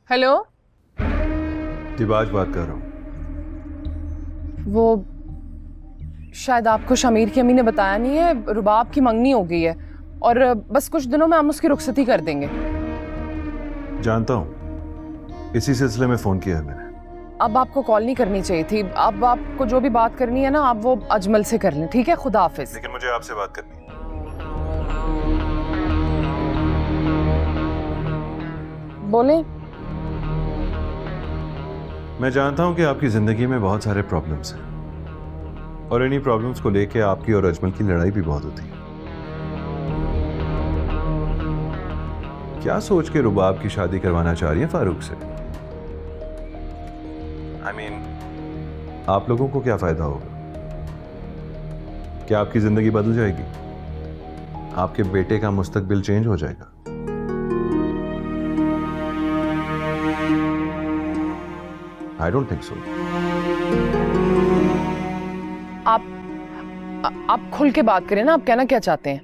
Hello. दिबाज बात कर रहा हूँ। वो शायद आपको शमीर की अम्मी ने बताया नहीं है, रुबाब की मंगनी हो गई है और बस कुछ दिनों में हम उसकी रुखसती कर देंगे। जानता हूँ, इसी सिलसिले में फोन किया है मैंने। अब आपको कॉल नहीं करनी चाहिए थी। अब आपको जो भी बात करनी है ना, आप वो अजमल से कर लें, ठीक है? खुदा हाफिज। लेकिन मुझे आपसे बात करनी है। बोले। मैं जानता हूँ कि आपकी जिंदगी में बहुत सारे प्रॉब्लम्स हैं और इन्हीं प्रॉब्लम्स को लेके आपकी और अजमल की लड़ाई भी बहुत होती है। क्या सोच के रुबाब की शादी करवाना चाह रही है फारूक से? I mean, आप लोगों को क्या फायदा होगा? क्या आपकी जिंदगी बदल जाएगी? आपके बेटे का मुस्तकबिल चेंज हो जाएगा? I don't think so. आप खुल के बात करें ना, आप कहना क्या चाहते हैं?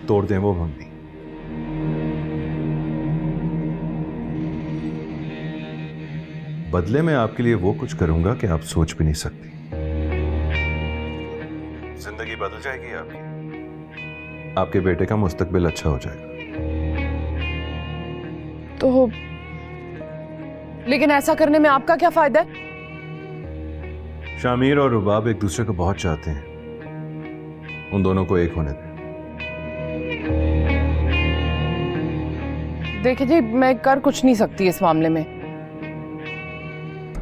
तोड़ दें वो मंगनी। बदले में आपके लिए वो कुछ करूंगा कि आप सोच भी नहीं सकती। जिंदगी बदल जाएगी आपकी। आपके बेटे का मुस्तकबिल अच्छा हो जाएगा। तो लेकिन ऐसा करने में आपका क्या फायदा है? शामीर और रुबाब एक दूसरे को बहुत चाहते हैं। उन दोनों को एक होने दें। देखिए जी, मैं कर कुछ नहीं सकती इस मामले में।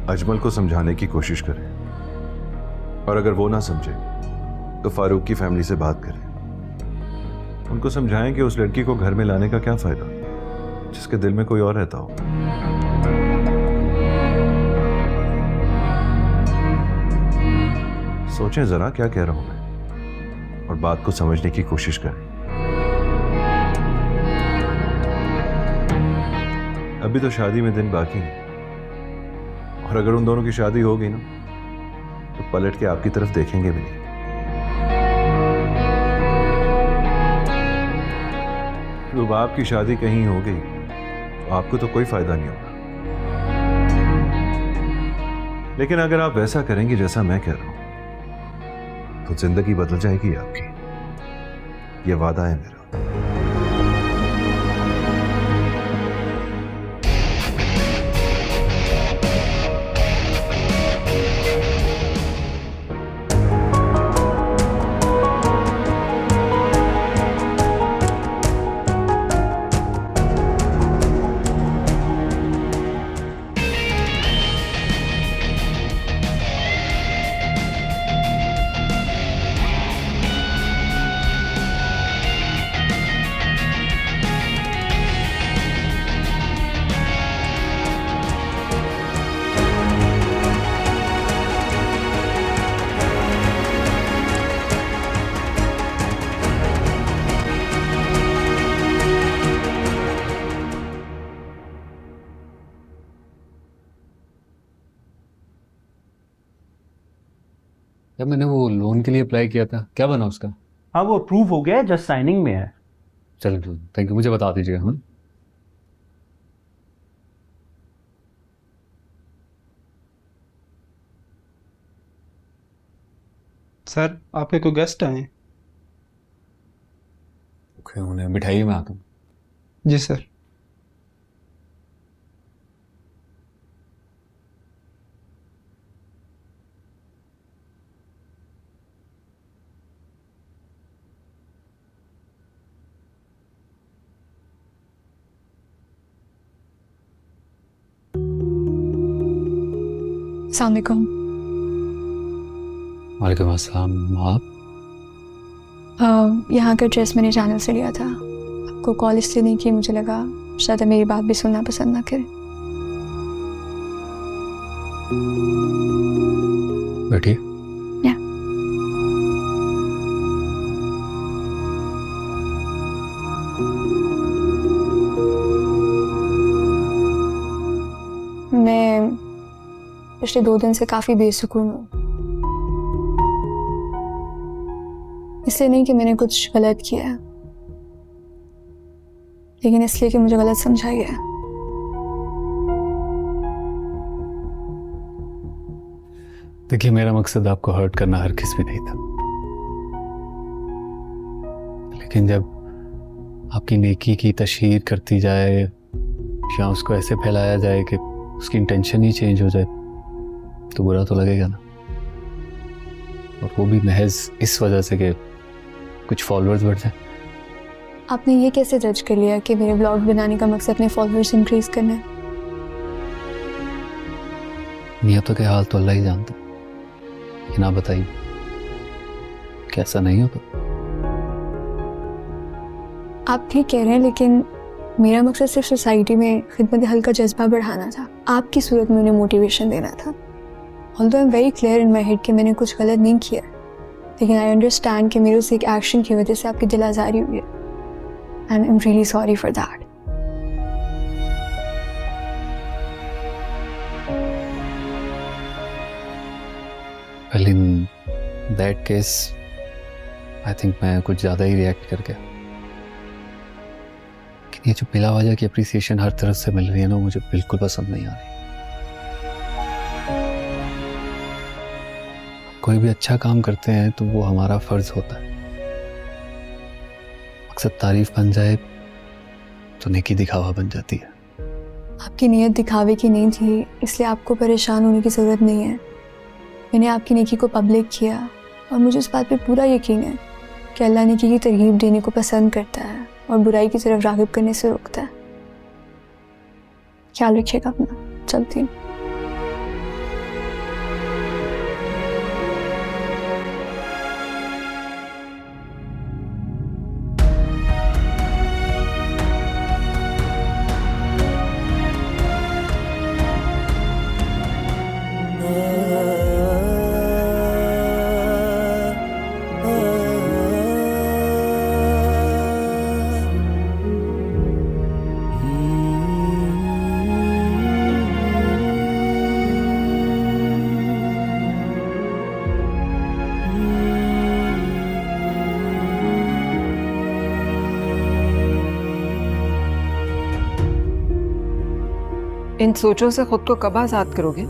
अजमल को समझाने की कोशिश करें और अगर वो ना समझे तो फारूक की फैमिली से बात करें। उनको समझाएं कि उस लड़की को घर में लाने का क्या फायदा जिसके दिल में कोई और रहता हो। सोचें जरा क्या कह रहा हूं मैं और बात को समझने की कोशिश करें। अभी तो शादी में दिन बाकी है और अगर उन दोनों की शादी हो गई ना तो पलट के आपकी तरफ देखेंगे भी नहीं। रुबाब की शादी कहीं हो गई तो आपको तो कोई फायदा नहीं होगा। लेकिन अगर आप वैसा करेंगे जैसा मैं कह रहा हूं तो जिंदगी बदल जाएगी आपकी। यह वादा है मेरा। जब मैंने वो लोन के लिए अप्लाई किया था, क्या बना उसका? हाँ, वो अप्रूव हो गया है, जस्ट साइनिंग में है। चलो थैंक यू, मुझे बता दीजिएगा। हाँ सर, आपके कोई गेस्ट आए हैं? ओके, उन्हें मिठाई में आता हूँ। जी सर। अस्सलाम वालेकुम। वालेकुम अस्सलाम। आप? यहाँ का एड्रेस मैंने चैनल से लिया था। आपको कॉल इसलिए नहीं की, मुझे लगा शायद मेरी बात भी सुनना पसंद ना करें। बैठिए। या मैं पिछले 2 दिन से काफ़ी बेसुकून हूँ। इसलिए नहीं कि मैंने कुछ गलत किया है, लेकिन इसलिए कि मुझे गलत समझा गया है। देखिए, मेरा मकसद आपको हर्ट करना हर किस में नहीं था, लेकिन जब आपकी नेकी की तशहीर करती जाए या उसको ऐसे फैलाया जाए कि उसकी इंटेंशन ही चेंज हो जाए तो बुरा तो लगेगा ना। और वो भी महज इस वजह से कि कुछ फॉलोअर्स बढ़ जाए। आपने ये कैसे जज कर लिया कि मेरे ब्लॉग बनाने का मकसद अपने फॉलोअर्स इंक्रीज करना है? नियतों के हाल तो अल्लाह ही जानता है, लेकिन आप बताइए कैसा नहीं होता? आप ठीक कह रहे हैं, लेकिन मेरा मकसद सिर्फ सोसाइटी में खिदमत हल का जज्बा बढ़ाना था, आपकी सूरत में उन्हें मोटिवेशन देना था। Although I am very clear in my head कि मैंने कुछ गलत नहीं किया, लेकिन आई अंडरस्टैंड कि मेरे उस एक एक्शन की वजह से आपकी दिल आज़ारी हुई है, and I am really sorry for that. Well, in that case I think मैं कुछ ज़्यादा ही रिएक्ट कर गया। लेकिन ये जो बिला वजह की अप्रिसिएशन हर तरफ से मिल रही है ना, मुझे बिल्कुल पसंद नहीं आ रही। कोई भी अच्छा काम करते हैं तो वो हमारा फर्ज होता है, मकसद तारीफ बन जाए तो नेकी दिखावा बन जाती है। आपकी नीयत दिखावे की नहीं थी, इसलिए आपको परेशान होने की ज़रूरत नहीं है। मैंने आपकी नेकी को पब्लिक किया और मुझे इस बात पे पूरा यकीन है कि अल्लाह नेकी की तरगीब देने को पसंद करता है और बुराई की तरफ राग़िब करने से रोकता है। ख्याल रखिएगा अपना, चलती हूँ। इन सोचों से खुद को कब आजाद करोगे?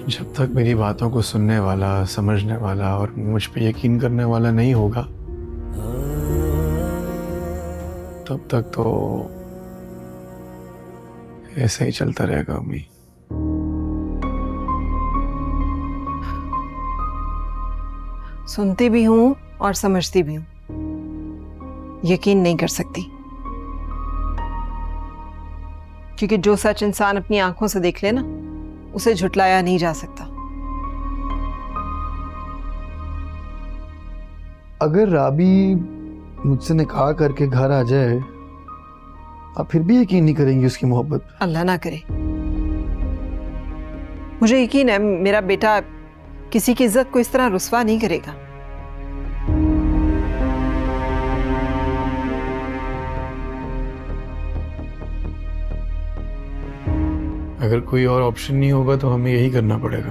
जब तक मेरी बातों को सुनने वाला, समझने वाला और मुझ पे यकीन करने वाला नहीं होगा, तब तक तो ऐसा ही चलता रहेगा अम्मी। सुनती भी हूं और समझती भी हूं, यकीन नहीं कर सकती, क्योंकि जो सच इंसान अपनी आंखों से देख ले ना, उसे झुटलाया नहीं जा सकता। अगर राबी मुझसे निकाह करके घर आ जाए, आप फिर भी यकीन नहीं करेंगी उसकी मोहब्बत पे? अल्लाह ना करे। मुझे यकीन है मेरा बेटा किसी की इज्जत को इस तरह रुस्वा नहीं करेगा। अगर कोई और ऑप्शन नहीं होगा तो हमें यही करना पड़ेगा।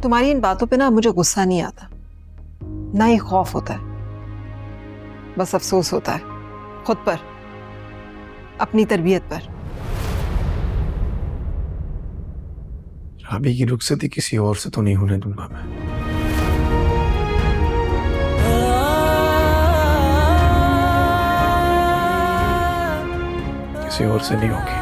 तुम्हारी इन बातों पे ना मुझे गुस्सा नहीं आता, ना ही खौफ होता है, बस अफसोस होता है खुद पर, अपनी तरबियत पर। राबी की रुखसती किसी और से तो नहीं होने दूंगा मैं। किसी और से नहीं होगी।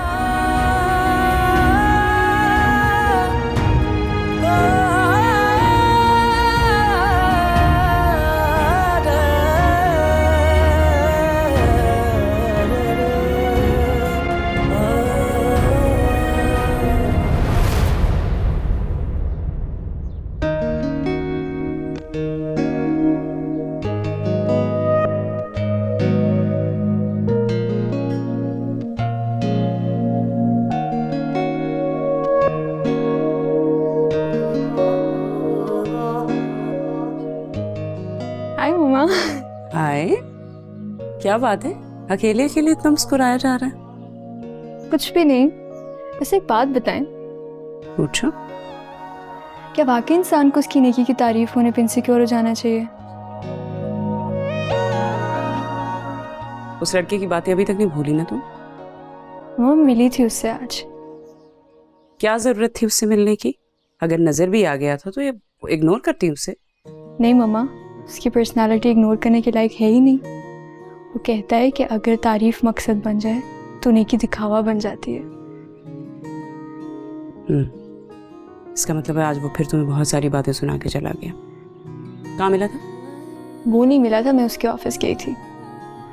हाय मम्मा। हाय, क्या बात है, अकेले अकेले इतना मुस्कुराया जा रहा है? कुछ भी नहीं, बस एक बात बताएं। पूछो। क्या वाकई इंसान को उसकी नेकी की तारीफ होने पर इनसिक्योर हो जाना चाहिए? उस लड़के की बातें अभी तक नहीं भूली ना तुम? वो मिली थी उससे आज। क्या जरूरत थी उससे मिलने की? अगर नजर भी आ गया था तो ये इग्नोर करती उससे। नहीं मम्मा, उसकी पर्सनालिटी इग्नोर करने के लायक है ही नहीं। वो कहता है कि अगर तारीफ मकसद बन जाए तो नेकी दिखावा बन जाती है। इसका मतलब है आज वो फिर तुम्हें बहुत सारी बातें सुना के चला गया। कहाँ मिला था? वो नहीं मिला था, मैं उसके ऑफिस गई थी।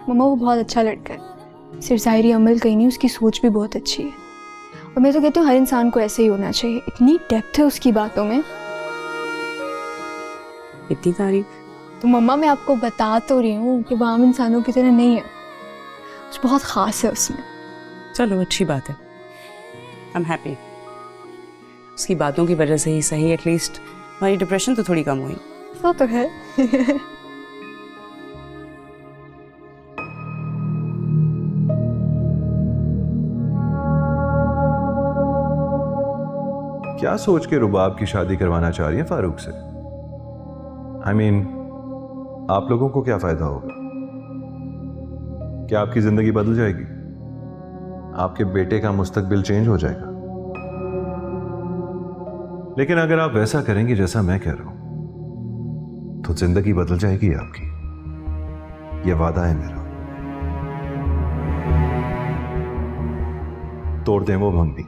मम्मा वो बहुत अच्छा लड़का है, सिर्फ ज़ाहिरी अमल कहीं नहीं, उसकी सोच भी बहुत अच्छी है। और मैं तो कहती हूँ हर इंसान को ऐसे ही होना चाहिए। इतनी डेप्थ है उसकी बातों में। इतनी तारीफ? तो मम्मा मैं आपको बता तो रही हूँ कि वो आम इंसानों की तरह नहीं है, कुछ बहुत ख़ास है उसमें। चलो अच्छी बात है, आई एम हैप्पी। उसकी बातों की वजह से ही सही एटलीस्ट हमारी डिप्रेशन तो थोड़ी कम हुई। तो है। क्या सोच के रुबाब की शादी करवाना चाह रही है फारूक से? I mean, आप लोगों को क्या फायदा होगा? क्या आपकी जिंदगी बदल जाएगी? आपके बेटे का मुस्तकबिल चेंज हो जाएगा? लेकिन अगर आप वैसा करेंगे जैसा मैं कह रहा हूं तो जिंदगी बदल जाएगी आपकी। यह वादा है मेरा। तोड़ दें वो भंगी।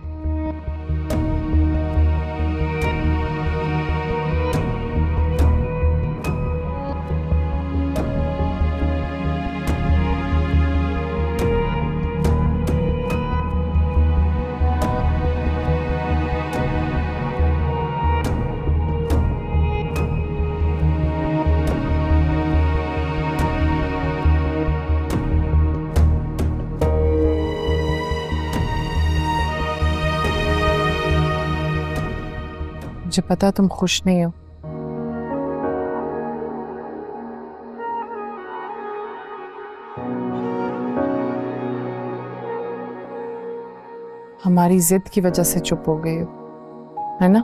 मुझे पता तुम खुश नहीं हो। हमारी जिद की वजह से चुप हो गए हो, है ना?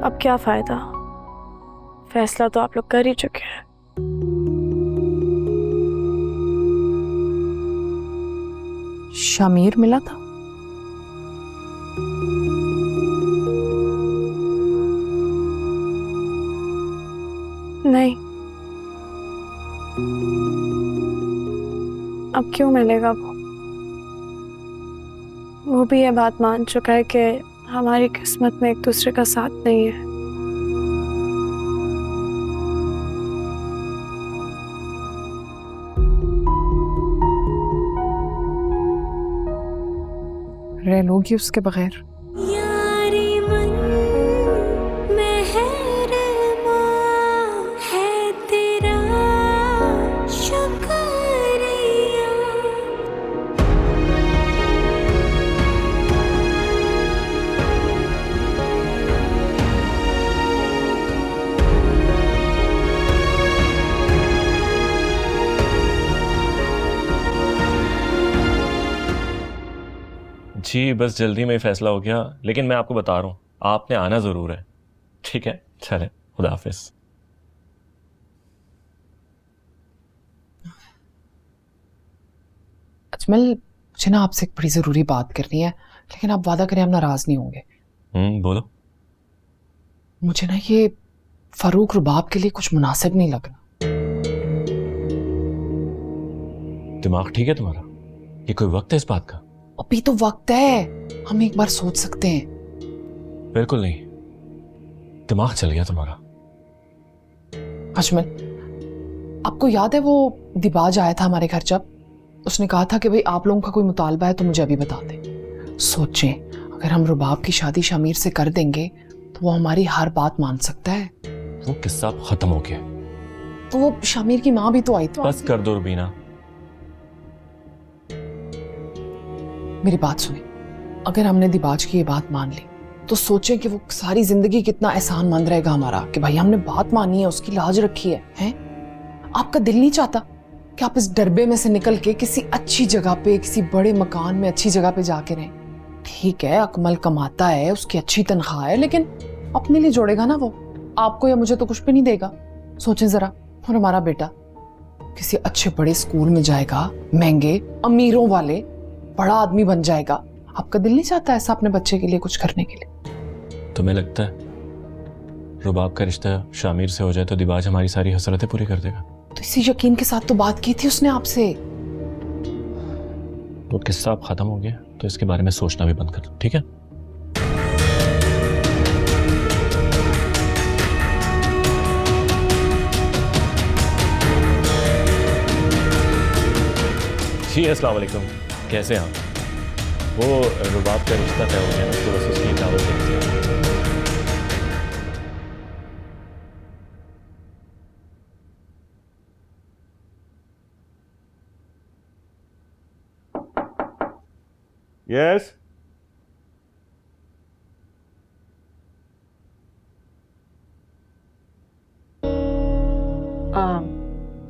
अब क्या फायदा, फैसला तो आप लोग कर ही चुके हैं। शमीर मिला था? नहीं, अब क्यों मिलेगा वो भी ये बात मान चुका है कि हमारी किस्मत में एक दूसरे का साथ नहीं है। रह लोगी उसके बगैर? जी बस जल्दी में ही फैसला हो गया, लेकिन मैं आपको बता रहा हूँ आपने आना ज़रूर है। ठीक है, चले, खुदा हाफिज। अजमल, मुझे ना आपसे एक बड़ी ज़रूरी बात करनी है, लेकिन आप वादा करें आप नाराज़ नहीं होंगे। बोलो। मुझे ना ये फारूक रुबाब के लिए कुछ मुनासिब नहीं लग रहा। दिमाग ठीक है तुम्हारा? ये कोई वक्त है इस बात का? अभी तो वक्त है, हम एक बार सोच सकते हैं। बिल्कुल नहीं, दिमाग चल गया तुम्हारा। अजमल, आपको याद है वो दिबाज आया था हमारे घर, जब उसने कहा था कि भाई आप लोगों का कोई मुतालबा है तो मुझे अभी बता दें। सोचें अगर हम रुबाब की शादी शमीर से कर देंगे तो वो हमारी हर बात मान सकता है। वो किस्सा खत्म हो गया। तो वो शमीर की माँ भी तो आई। तो बस कर दो रुबीना। मेरी बात सुने, अगर हमने दिबाज की ये बात मान ली तो सोचें कि वो सारी जिंदगी कितना एहसान मंद रहेगा हमारा कि भाई हमने बात मानी है, उसकी लाज रखी है, हैं? आपका दिल नहीं चाहता कि आप इस डरबे में से निकल के किसी अच्छी जगह पे, किसी बड़े मकान में अच्छी जगह पे जाके रहें। ठीक है, अकमल कमाता है, उसकी अच्छी तनख्वाह है, लेकिन अपने लिए जोड़ेगा ना वो, आपको या मुझे तो कुछ भी नहीं देगा। सोचें जरा। और हमारा बेटा किसी अच्छे बड़े स्कूल में जाएगा, महंगे अमीरों वाले, बड़ा आदमी बन जाएगा। आपका दिल नहीं चाहता ऐसा अपने बच्चे के लिए कुछ करने के लिए? तुम्हें लगता है रुबाब का रिश्ता शामिर से हो जाए तो दिबाज हमारी सारी हसरतें पूरी कर देगा? तो इसी यकीन के साथ तो बात की थी उसने आपसे। वो किस्सा अब खत्म हो गया तो इसके बारे में सोचना भी बंद कर दो, ठीक है? जी अस्सलाम वालेकुम, कैसे हैं आप? वो रुबाब का रिश्ता तय हो गया ना, तो बस उसकी दावत देते हैं। यस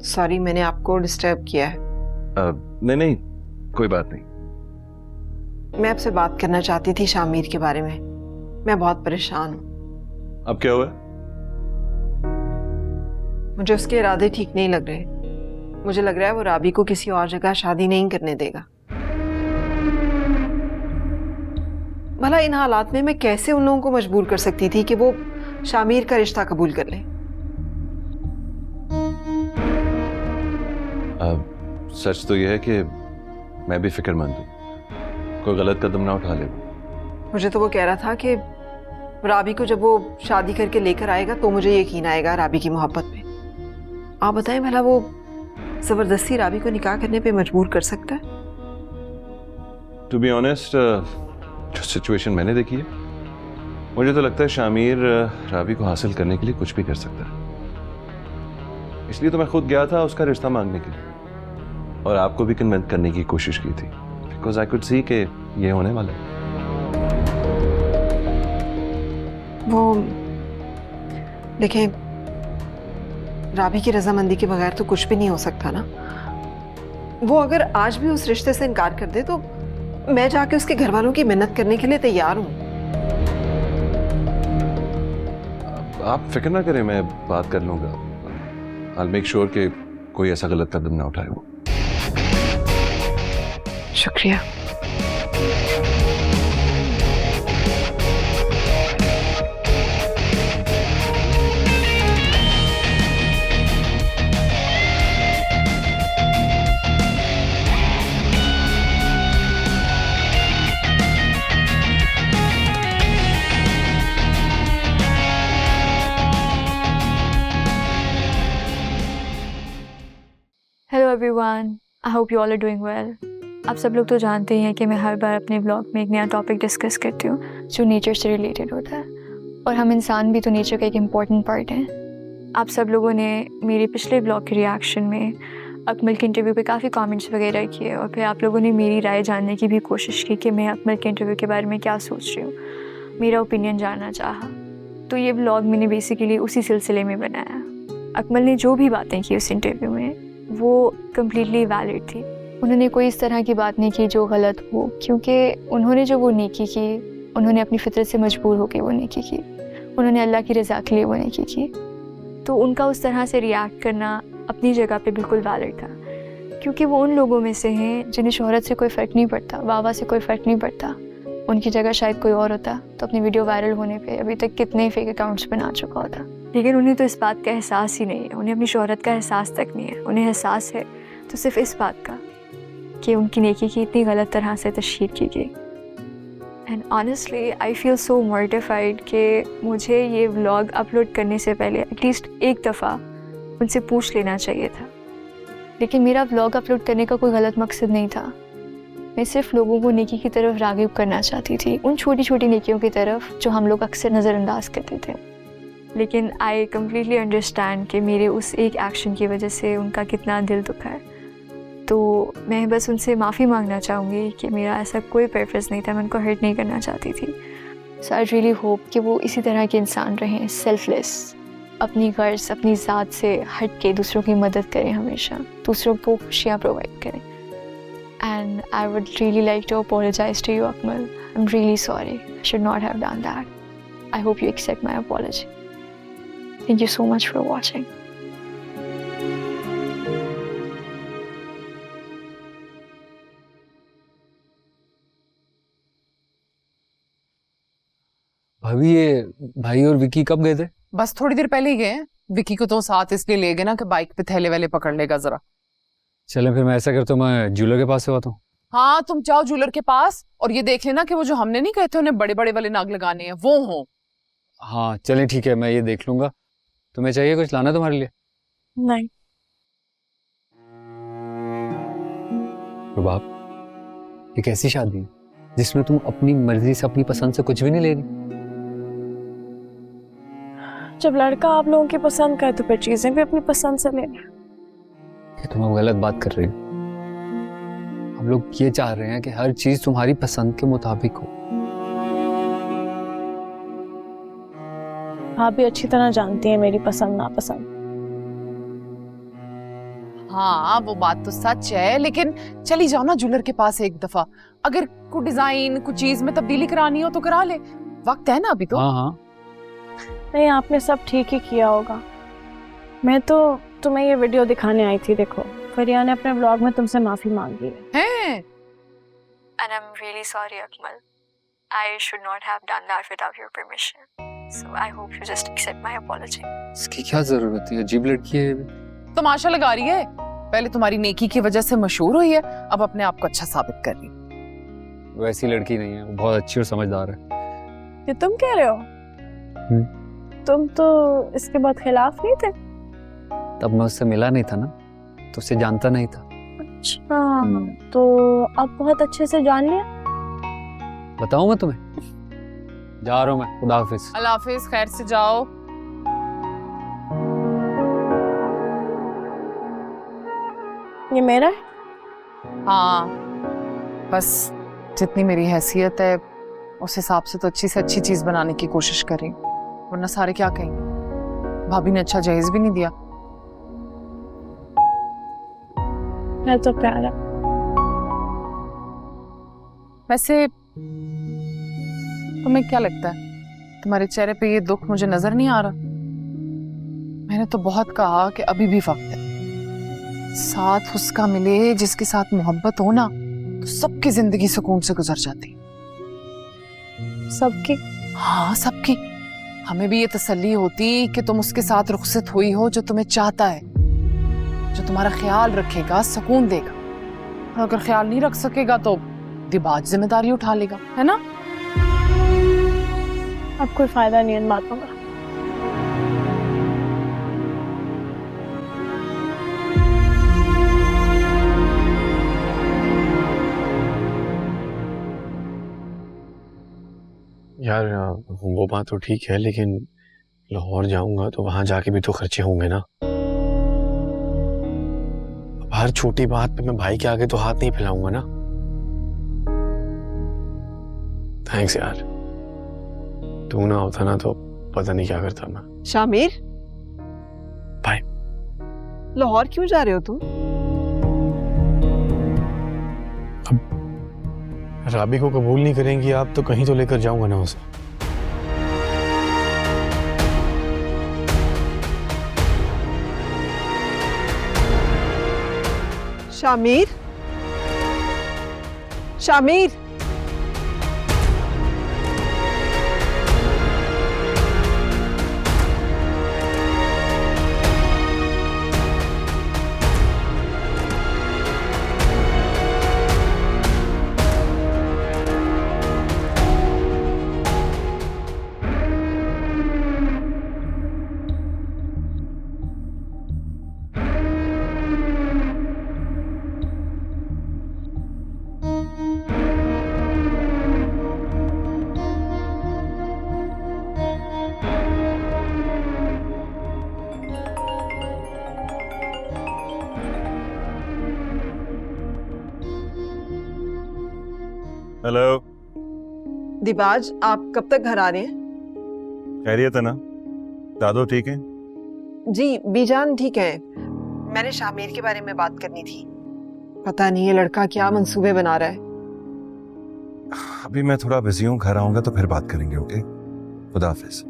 सॉरी, मैंने आपको डिस्टर्ब किया है। नहीं नहीं, कोई बात नहीं। मैं आपसे बात करना चाहती थी शामिर के बारे में। मैं बहुत परेशान हूँ। अब क्या हुआ? मुझे उसके इरादे ठीक नहीं लग रहे। मुझे लग रहा है वो राबी को किसी और जगह शादी नहीं करने देगा। भला इन हालात में मैं कैसे उन लोगों को मजबूर कर सकती थी कि वो शामिर का रिश्ता कबूल कर लें? सच तो यह है कि मैं भी फिक्रमंद हूँ, कोई गलत कदम ना उठा ले। मुझे तो वो कह रहा था कि राबी को जब वो शादी करके लेकर आएगा तो मुझे यकीन आएगा राबी की मोहब्बत में। आप बताएं, भला वो जबरदस्ती राबी को निकाह करने पे मजबूर कर सकता है? टू बी ऑनेस्ट, जो सिचुएशन मैंने देखी है, मुझे तो लगता है शामिर राबी को हासिल करने के लिए कुछ भी कर सकता है। इसलिए तो मैं खुद गया था उसका रिश्ता मांगने के लिए और आपको भी कन्विंस करने की कोशिश की थी, बिकॉज आई कुड सी कि ये होने वाला है। वो देखें, राबी की रजामंदी के बगैर तो कुछ भी नहीं हो सकता ना। वो अगर आज भी उस रिश्ते से इनकार कर दे तो मैं जाके उसके घर वालों की मिन्नत करने के लिए तैयार हूँ। आप फिक्र ना करें, मैं बात कर लूंगा। I'll make sure कि कोई ऐसा गलत कदम ना उठाए वो। शुक्रिया। Hello everyone, I hope you all are doing well. आप सब लोग तो जानते ही हैं कि मैं हर बार अपने ब्लॉग में एक नया टॉपिक डिस्कस करती हूँ जो नेचर से रिलेटेड होता है, और हम इंसान भी तो नेचर का एक इम्पॉर्टेंट पार्ट हैं। आप सब लोगों ने मेरे पिछले ब्लॉग के रिएक्शन में अकमल के इंटरव्यू पे काफ़ी कमेंट्स वगैरह किए, और फिर आप लोगों ने मेरी राय जानने की भी कोशिश की कि मैं अकमल के इंटरव्यू के बारे में क्या सोच रही हूँ, मेरा ओपिनियन जानना चाहा। तो ये ब्लॉग मैंने बेसिकली उसी सिलसिले में बनाया। अकमल ने जो भी बातें की उस इंटरव्यू में वो कम्प्लीटली वैलिड थी। उन्होंने कोई इस तरह की बात नहीं की जो गलत हो, क्योंकि उन्होंने जो वो नेकी की, उन्होंने अपनी फितरत से मजबूर होकर वो नेकी की, उन्होंने अल्लाह की रज़ा के लिए वो नेकी की। तो उनका उस तरह से रिएक्ट करना अपनी जगह पे बिल्कुल वैलिड था, क्योंकि वो उन लोगों में से हैं जिन्हें शोहरत से कोई फ़र्क नहीं पड़ता, वाह से कोई फ़र्क नहीं पड़ता। उनकी जगह शायद कोई और होता तो अपनी वीडियो वायरल होने पे अभी तक कितने फेक अकाउंट्स बना चुका होता। लेकिन उन्हें तो इस बात का एहसास ही नहीं है, उन्हें अपनी शोहरत का एहसास तक नहीं है। उन्हें एहसास है तो सिर्फ इस बात का कि उनकी नेकी की इतनी गलत तरह से तशहीर की गई। And honestly I feel so mortified कि मुझे ये व्लॉग अपलोड करने से पहले एटलीस्ट एक दफ़ा उनसे पूछ लेना चाहिए था। लेकिन मेरा व्लॉग अपलोड करने का कोई गलत मकसद नहीं था। मैं सिर्फ लोगों को नेकी की तरफ राग़िब करना चाहती थी, उन छोटी छोटी नेकियों की तरफ जो हम लोग अक्सर नज़रअंदाज करते थे। लेकिन आई कम्प्लीटली अंडरस्टैंड कि मेरे उस एक एक्शन की वजह से उनका कितना दिल दुखा है। तो मैं बस उनसे माफ़ी मांगना चाहूँगी कि मेरा ऐसा कोई पर्पस नहीं था, मैं उनको हर्ट नहीं करना चाहती थी। सो आई रियली होप कि वो इसी तरह के इंसान रहें, सेल्फलेस, अपनी गर्ज अपनी ज़ात से हट के दूसरों की मदद करें, हमेशा दूसरों को खुशियाँ प्रोवाइड करें. And I would really like to apologize to you, Akmal. I'm really sorry. I should not have done that. I hope you accept my apology. Thank you so much for watching. भाभी ये भाई और विकी कब गए थे? बस थोड़ी देर पहले ही गए हैं. विकी को तो साथ इसलिए ले गए ना कि बाइक पे थैले वैले पकड़ लेगा जरा. चलें फिर मैं ऐसा करता हूँ, मैं ज्वेलर के पास से आता हूँ. हाँ तुम जाओ ज्वेलर के पास और ये देख लेना कि वो जो हमने नहीं कहे थे उन्हें बड़े बड़े वाले नाग लगाने हैं वो हो. हाँ चलें ठीक है, मैं ये देख लूंगा. तुम्हें चाहिए कुछ लाना तुम्हारे लिए? नहीं. रुबाब, ये कैसी शादी है जिसमें तुम अपनी मर्जी से अपनी पसंद से कुछ भी नहीं ले रही? जब लड़का आप लोगों की पसंद का है तो फिर चीजें भी अपनी पसंद से ले लें. ये तुम अब गलत बात कर रही हो. हम लोग ये चाह रहे हैं कि हर चीज तुम्हारी पसंद के मुताबिक हो. आप भी अच्छी तरह जानती हैं मेरी पसंद नापसंद. हाँ वो बात तो सच है, लेकिन चली जाओ ना ज्वेलर के पास एक दफा. अगर कोई डिजाइन कुछ चीज में तब्दीली करानी हो तो करा ले, वक्त है ना अभी तो. हाँ हाँ नहीं, आपने सब ठीक ही किया होगा. मैं तो तुम्हें ये वीडियो दिखाने आई थी. देखो फरिया ने अपने व्लॉग में तुमसे माफी मांगी है. And I'm really sorry, Akmal. I should not have done that without your permission. So I hope you just accept my apology. इसकी क्या जरूरत है? अजीब लड़की है ये भी. तमाशा लगा रही है. पहले तुम्हारी नेकी की वजह से मशहूर हुई है, अब अपने आप को अच्छा साबित कर रही. वैसी लड़की नहीं है, वो बहुत अच्छी और समझदार है. ये तुम कह रहे हो? तुम तो इसके बाद खिलाफ नहीं थे. तब मैं उससे मिला नहीं था ना, तो उसे जानता नहीं था. अच्छा, तो अब बहुत अच्छे से जान लिया. बताऊं मैं तुम्हें? जा रहा हूं मैं. खुदा हाफिज. अल्लाह हाफिज, खैर से जाओ. ये मेरा है. हाँ बस जितनी मेरी हैसियत है उस हिसाब से तो अच्छी से अच्छी चीज बनाने की कोशिश करें, वरना सारे क्या कहेंगे. भाभी ने अच्छा जहेज भी नहीं दिया. मैं तो प्यारा. वैसे तुम्हें क्या लगता है, तुम्हारे चेहरे पे ये दुख मुझे नजर नहीं आ रहा? मैंने तो बहुत कहा कि अभी भी वक्त है. साथ उसका मिले जिसके साथ मोहब्बत हो ना, तो सबकी जिंदगी सुकून से गुजर जाती. सबकी? हाँ सबकी. हमें भी ये तसल्ली होती कि तुम उसके साथ रुखसत हुई हो जो तुम्हें चाहता है, जो तुम्हारा ख्याल रखेगा, सुकून देगा. और अगर ख्याल नहीं रख सकेगा तो दिबाज जिम्मेदारी उठा लेगा, है ना? अब कोई फायदा नहीं इन बातों का. यार वो बात तो ठीक है, लेकिन लाहौर जाऊंगा तो वहां जाके भी तो खर्चे होंगे ना. अब हर छोटी बात पे मैं भाई के आगे तो हाथ नहीं फैलाऊंगा ना. थैंक्स यार, तू ना होता ना तो पता नहीं क्या करता मैं. शामिर, भाई लाहौर क्यों जा रहे हो तुम? राबी को कबूल नहीं करेंगी आप तो कहीं तो लेकर जाऊंगा ना उसे. शामिर, शामिर, हेलो. दिबाज, आप कब तक घर आ रहे हैं? खैरियत है ना? दादो ठीक है? जी बीजान ठीक है, मैंने शामिर के बारे में बात करनी थी। पता नहीं ये लड़का क्या मंसूबे बना रहा है। अभी मैं थोड़ा बिजी हूँ, घर आऊंगा तो फिर बात करेंगे। ओके, खुदा हाफिज।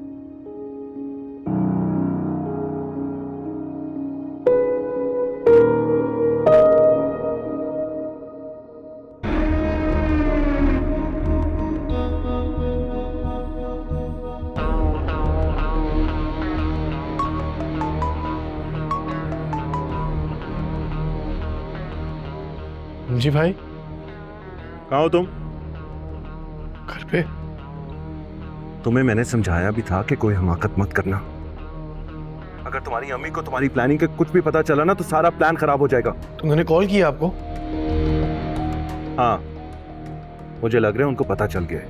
जी भाई, कहाँ हो तुम? घर पे। तुम्हें मैंने समझाया भी था कि कोई हमाकत मत करना। अगर तुम्हारी अम्मी को तुम्हारी प्लानिंग का कुछ भी पता चला ना तो सारा प्लान खराब हो जाएगा। तो मैंने कॉल किया आपको। हाँ, मुझे लग रहा है उनको पता चल गया है।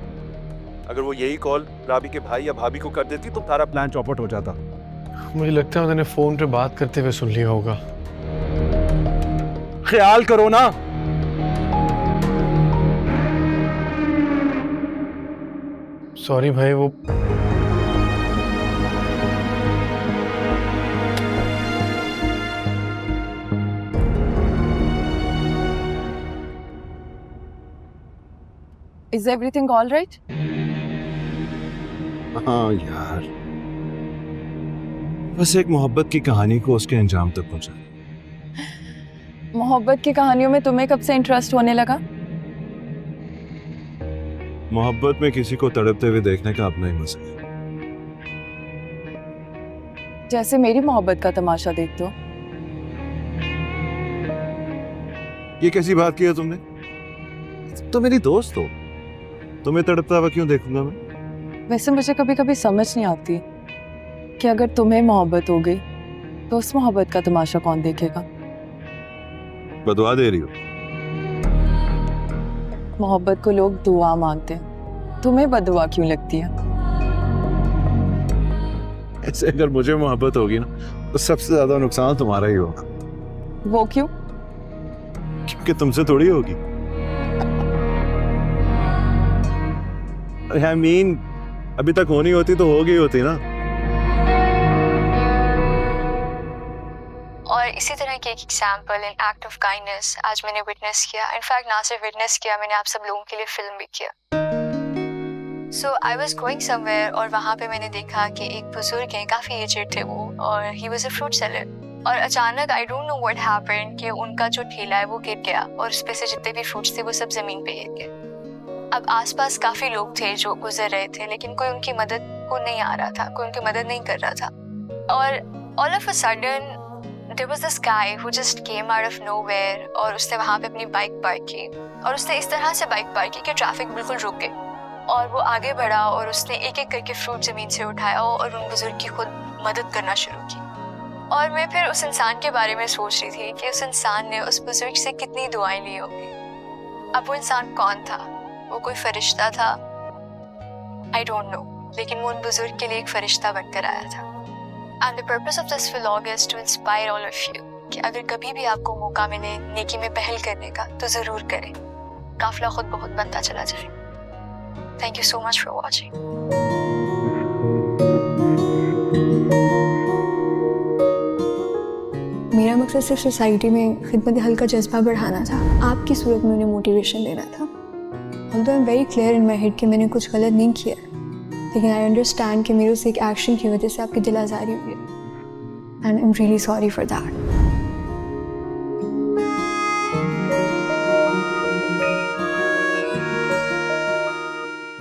अगर वो यही कॉल राबी के भाई या भाभी को कर देती तो सारा प्लान चौपट हो जाता। मुझे लगता है उन्होंने फोन पे बात करते हुए सुन लिया होगा। ख्याल करो ना। सॉरी भाई, वो Is everything all right? हाँ यार, बस एक मोहब्बत की कहानी को उसके अंजाम तक पहुंचा। मोहब्बत की कहानियों में तुम्हें कब से इंटरेस्ट होने लगा? मोहब्बत में किसी को तड़पते हुए देखने का अपना ही मजा है। जैसे मेरी मोहब्बत का तमाशा देखते हो। ये कैसी बात की है तुमने? तो मेरी दोस्त हो, तुम्हें तड़पता हुआ क्यों देखूंगा मैं? वैसे मुझे कभी कभी समझ नहीं आती कि अगर तुम्हें मोहब्बत हो गई तो उस मोहब्बत का तमाशा कौन देखेगा? बदुआ दे रही हो? मोहब्बत को लोग दुआ मांगते हैं, तुम्हें बदुआ क्यों लगती है? ऐसे अगर मुझे मोहब्बत होगी ना तो सबसे ज्यादा नुकसान तुम्हारा ही होगा। वो क्यों? क्योंकि तुमसे थोड़ी होगी। I mean, अभी तक होनी होती तो हो गई होती ना। और इसी तरह की एक example in act of kindness आज मैंने विटनेस किया। इनफैक्ट ना सिर्फ विटनेस किया, मैंने आप सब लोगों के लिए फिल्म भी किया। सो आई वॉज गोइंग समवेयर और वहाँ पे मैंने देखा कि एक बुजुर्ग हैं, काफ़ी एजेड थे वो, और he was a fruit seller. और अचानक I don't know what happened कि उनका जो ठेला है वो गिर गया और उस पे से जितने भी फ्रूट्स थे वो सब ज़मीन पे गिर गए। अब आसपास काफ़ी लोग थे जो गुजर रहे थे, लेकिन कोई उनकी मदद को नहीं आ रहा था, कोई उनकी मदद नहीं कर रहा था। और all of a sudden there was this guy who just came out of nowhere और उसने वहाँ पे अपनी बाइक पार्क की और उसने इस तरह से बाइक पार्क की कि ट्रैफिक बिल्कुल रुक गई। और वो आगे बढ़ा और उसने एक एक करके फ्रूट ज़मीन से उठाया और उन बुजुर्ग की खुद मदद करना शुरू की। और मैं फिर उस इंसान के बारे में सोच रही थी कि उस इंसान ने उस बुजुर्ग से कितनी दुआएं ली होंगी। अब वो इंसान कौन था? वो कोई फरिश्ता था? आई डोंट नो, लेकिन वो उन बुजुर्ग के लिए एक फरिश्ता बनकर आया था। And the purpose of this vlog is to inspire all of you कि अगर कभी भी आपको मौका मिले नेकी में पहल करने का तो ज़रूर करें। काफिला खुद बहुत बनता चला जाए। Thank you so much for watching. मेरा मकसद सिर्फ सोसाइटी में खिदमत हल का जज्बा बढ़ाना था, आपकी सूरत में उन्हें मोटिवेशन देना था। Although I'm very clear in my head कि मैंने कुछ गलत नहीं किया, लेकिन आई अंडरस्टैंड कि मेरे उस एक एक्शन की वजह से आपकी दिल आज़ारी हुई है, and I am really sorry for that.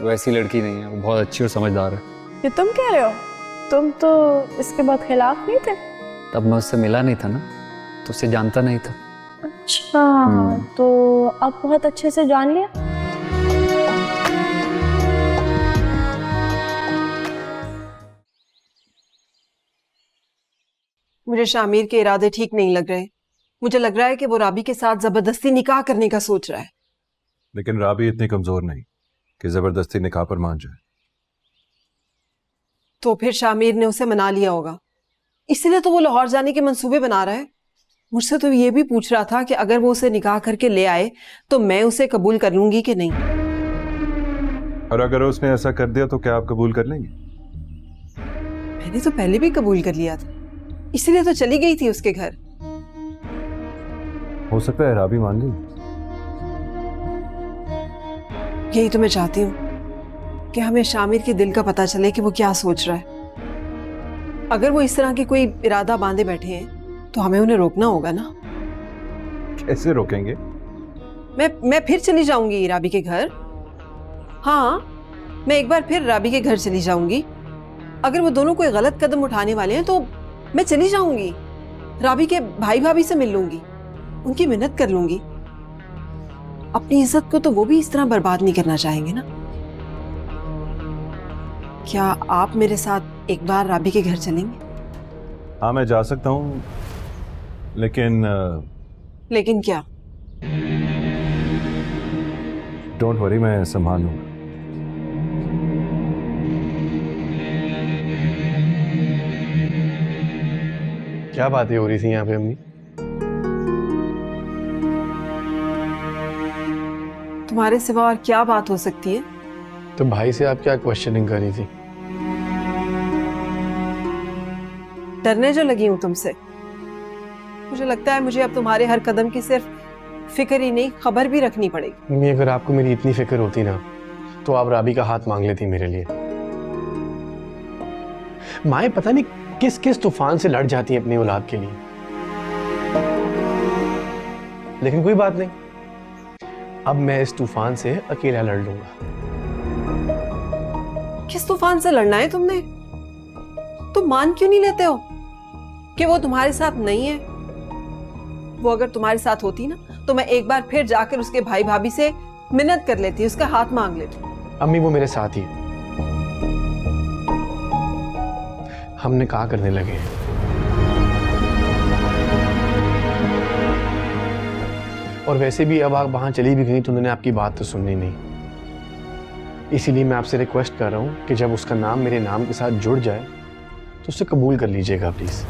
वैसी लड़की नहीं है, वो बहुत अच्छी और समझदार है। ये तुम कह रहे हो? तुम तो इसके बाद खिलाफ नहीं थे। तब मैं उससे मिला नहीं था ना, तो उसे जानता नहीं था। अच्छा, तो अब बहुत अच्छे से जान लिया। मुझे शामिर के इरादे ठीक नहीं लग रहे। मुझे लग रहा है कि वो राबी के साथ जबरदस्ती निकाह करने का सोच रहा है। लेकिन राबी इतनी कमजोर नहीं कि जबरदस्ती निकाह पर मान जाए। तो फिर शामिर ने उसे मना लिया होगा, इसलिए तो वो लाहौर जाने के मंसूबे बना रहा है। मुझसे तो ये भी पूछ रहा था कि अगर वो उसे निकाह करके ले आए तो मैं उसे कबूल कर लूंगी कि नहीं। और अगर उसने ऐसा कर दिया तो क्या आप कबूल कर लेंगे? मैंने तो पहले भी कबूल कर लिया था, इसलिए तो चली गई थी उसके घर। हो सकता है राबी मान गई। यही तो मैं चाहती हूँ कि हमें शामिर के दिल का पता चले कि वो क्या सोच रहा है। अगर वो इस तरह की कोई इरादा बांधे बैठे हैं तो हमें उन्हें रोकना होगा ना। कैसे रोकेंगे? मैं फिर चली जाऊंगी राबी के घर। हाँ, मैं एक बार फिर राबी के घर चली जाऊंगी। अगर वो दोनों कोई गलत कदम उठाने वाले हैं तो मैं चली जाऊंगी, राबी के भाई भाभी से मिल लूंगी, उनकी मिन्नत कर लूंगी। अपनी इज्जत को तो वो भी इस तरह बर्बाद नहीं करना चाहेंगे ना। क्या आप मेरे साथ एक बार राबी के घर चलेंगे? हाँ, मैं जा सकता हूँ, लेकिन लेकिन क्या? डोंट वरी, मैं संभाल लूंगा। क्या बातें हो रही थी यहाँ पे अम्मी? तुम्हारे सिवा और क्या बात हो सकती है? तो भाई से आप क्या क्वेश्चनिंग कर रही थी? डरने जो लगी हूं तुमसे। मुझे लगता है मुझे अब तुम्हारे हर कदम की सिर्फ फिक्र ही नहीं, खबर भी रखनी पड़ेगी। मम्मी, अगर आपको मेरी इतनी फिक्र होती ना तो आप राबी का हाथ मांग लेती मेरे लिए। माएँ पता नहीं किस किस तूफान से लड़ जाती हैं अपनी औलाद के लिए, लेकिन कोई बात नहीं, अब मैं इस तूफान से अकेला लड़ लूंगा। किस तूफान से लड़ना है तुमने? तुम मान क्यों नहीं लेते हो कि वो तुम्हारे साथ नहीं है? वो अगर तुम्हारे साथ होती ना तो मैं एक बार फिर जाकर उसके भाई भाभी से मिन्नत कर लेती, उसका हाथ मांग लेती। अम्मी, वो मेरे साथ ही है। हम निकाह करने लगे हैं। और वैसे भी अब आप वहां चली भी गई तो उन्होंने आपकी बात तो सुननी नहीं। इसीलिए मैं आपसे रिक्वेस्ट कर रहा हूं कि जब उसका नाम मेरे नाम के साथ जुड़ जाए तो उसे कबूल कर लीजिएगा प्लीज।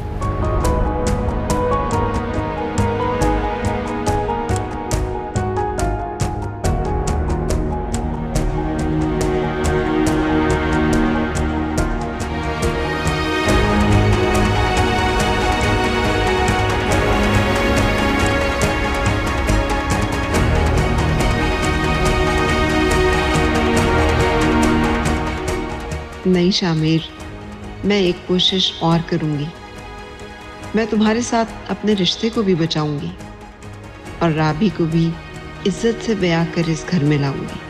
नहीं शामिर, मैं एक कोशिश और करूंगी। मैं तुम्हारे साथ अपने रिश्ते को भी बचाऊंगी और राबी को भी इज्जत से ब्याह कर इस घर में लाऊंगी।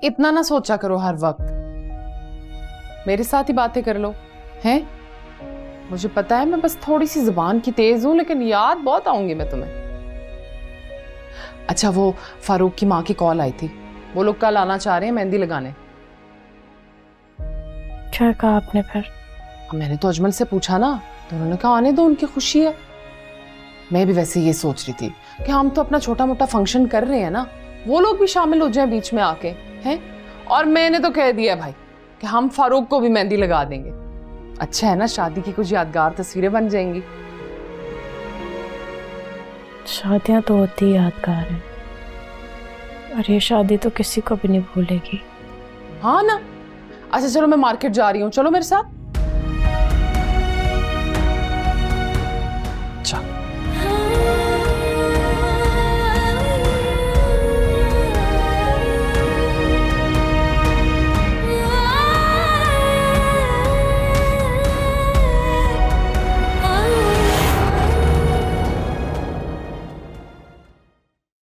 इतना ना सोचा करो हर वक्त, मेरे साथ ही बातें कर लो हैं। मुझे पता है मैं बस थोड़ी सी जुबान की तेज हूं, लेकिन याद बहुत आऊंगी मैं तुम्हें। अच्छा, वो फारूक की माँ की कॉल आई थी, वो लोग कल आना चाह रहे हैं मेहंदी लगाने। क्या कहा आपने फिर? मैंने तो अजमल से पूछा ना, तो उन्होंने कहा आने दो, उनकी खुशी है। मैं भी वैसे ये सोच रही थी कि हम तो अपना छोटा मोटा फंक्शन कर रहे हैं ना, वो लोग भी शामिल हो जाएं बीच में आके हैं। और मैंने तो कह दिया भाई कि हम फारूक को भी मेहंदी लगा देंगे। अच्छा है ना, शादी की कुछ यादगार तस्वीरें बन जाएंगी। शादियां तो होती यादगार हैं, और ये शादी तो किसी को भी नहीं भूलेगी। हाँ ना। अच्छा चलो, मैं मार्केट जा रही हूँ, चलो मेरे साथ।